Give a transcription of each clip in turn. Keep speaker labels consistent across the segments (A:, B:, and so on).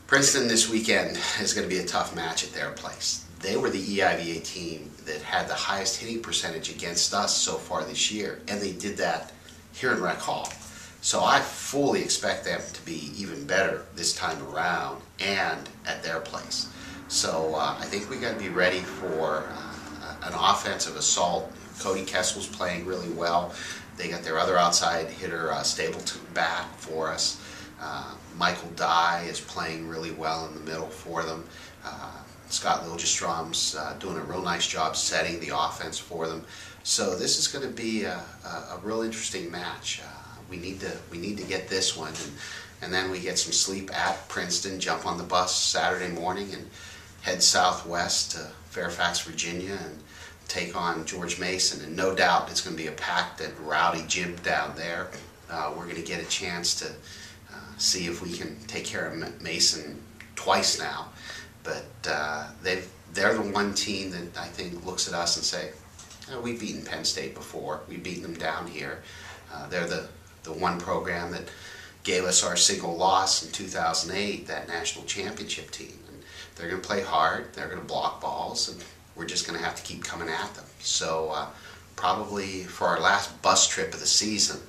A: Princeton this weekend is going to be a tough match at their place. They were the EIVA team that had the highest hitting percentage against us so far this year, and they did that here in Rec Hall. So I fully expect them to be even better this time around and at their place. So I think we got to be ready for an offensive assault. Cody Kessel's playing really well. They got their other outside hitter, Stapleton, back for us. Michael Dye is playing really well in the middle for them. Scott Liljestrom's doing a real nice job setting the offense for them. So this is going to be a real interesting match. We need to get this one, and then we get some sleep at Princeton, jump on the bus Saturday morning and head southwest to Fairfax, Virginia, and take on George Mason. And no doubt it's going to be a packed and rowdy gym down there. We're going to get a chance to see if we can take care of Mason twice now. But they're the one team that I think looks at us and say, oh, we've beaten Penn State before. We've beaten them down here. They're the one program that gave us our single loss in 2008, that national championship team. And they're going to play hard. They're going to block balls, and we're just going to have to keep coming at them. So probably for our last bus trip of the season,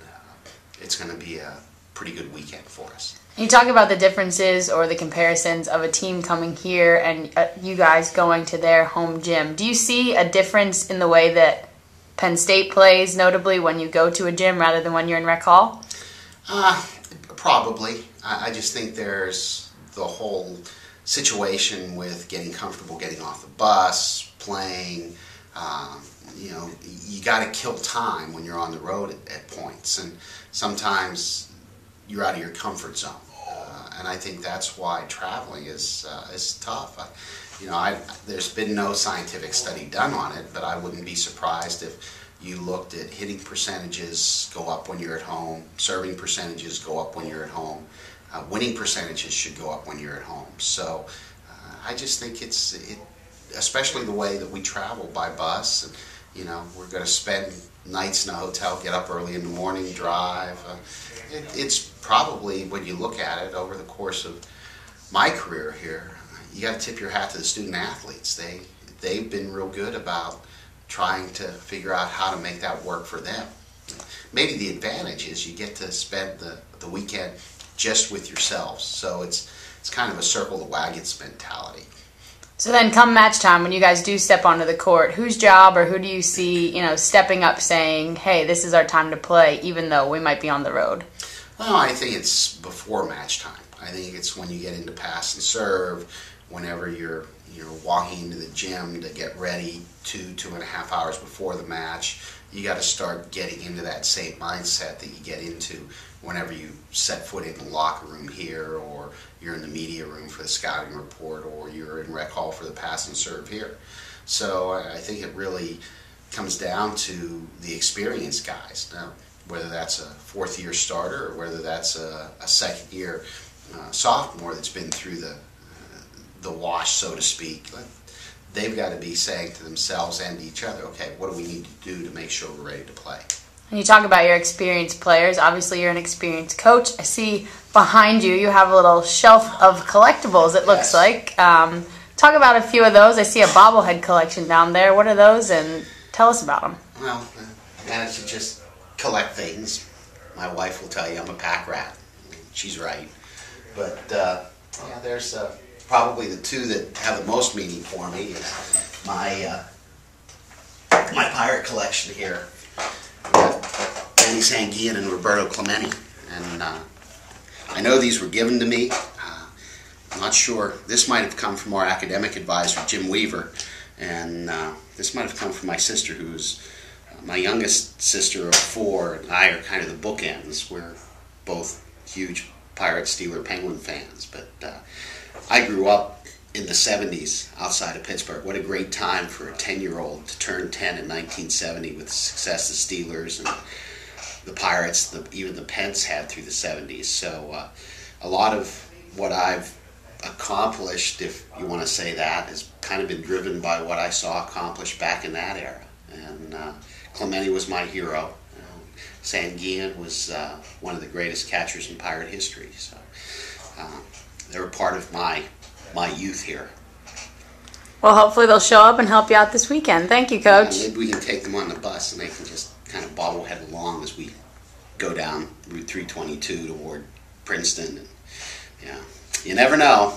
A: it's going to be a pretty good weekend for us.
B: You talk about the differences or the comparisons of a team coming here and you guys going to their home gym. Do you see a difference in the way that Penn State plays, notably when you go to a gym rather than when you're in Rec Hall?
A: Probably. I just think there's the whole situation with getting comfortable getting off the bus, playing. You got to kill time when you're on the road at points, and sometimes you're out of your comfort zone. And I think that's why traveling is tough. There's been no scientific study done on it, but I wouldn't be surprised if you looked at hitting percentages go up when you're at home, serving percentages go up when you're at home, winning percentages should go up when you're at home. So I just think especially the way that we travel by bus, and we're going to spend nights in a hotel, get up early in the morning, drive. It's probably, when you look at it over the course of my career here, you got to tip your hat to the student athletes. They've been real good about trying to figure out how to make that work for them. Maybe the advantage is you get to spend the weekend just with yourselves. So it's kind of a circle the wagons mentality.
B: So then come match time, when you guys do step onto the court, whose job or who do you see, stepping up saying, hey, this is our time to play, even though we might be on the road?
A: Well, I think it's before match time. I think it's when you get into pass and serve, whenever you're walking into the gym to get ready 2.5 hours before the match. You got to start getting into that same mindset that you get into whenever you set foot in the locker room here, or you're in the media room for the scouting report, or you're in Rec Hall for the pass and serve here. So I think it really comes down to the experienced guys. Now, whether that's a fourth-year starter or whether that's a second-year sophomore that's been through the wash, so to speak, they've got to be saying to themselves and to each other, okay, what do we need to do to make sure we're ready to play?
B: And you talk about your experienced players. Obviously, you're an experienced coach. I see behind you, you have a little shelf of collectibles, it looks like. Talk about a few of those. I see a bobblehead collection down there. What are those, and tell us about them.
A: Well, I managed to just collect things. My wife will tell you I'm a pack rat. She's right. But, there's probably the two that have the most meaning for me is my pirate collection here. Danny Sanguian and Roberto Clemente. And I know these were given to me. I'm not sure. This might have come from our academic advisor, Jim Weaver. And this might have come from my sister, who's my youngest sister of 4, and I are kind of the bookends. We're both huge Pirate, Steeler, Penguin fans. But I grew up in the 70s outside of Pittsburgh. What a great time for a 10-year-old to turn 10 in 1970 with the success the Steelers and the Pirates, even the Pens had through the 70s. So a lot of what I've accomplished, if you want to say that, has kind of been driven by what I saw accomplished back in that era. And Clemente was my hero. Sanguian was one of the greatest catchers in Pirate history. So They were part of my youth here.
B: Well, hopefully they'll show up and help you out this weekend. Thank you, Coach.
A: Maybe we can take them on the bus and they can just kind of bobblehead along as we go down Route 322 toward Princeton. And, yeah, you never know.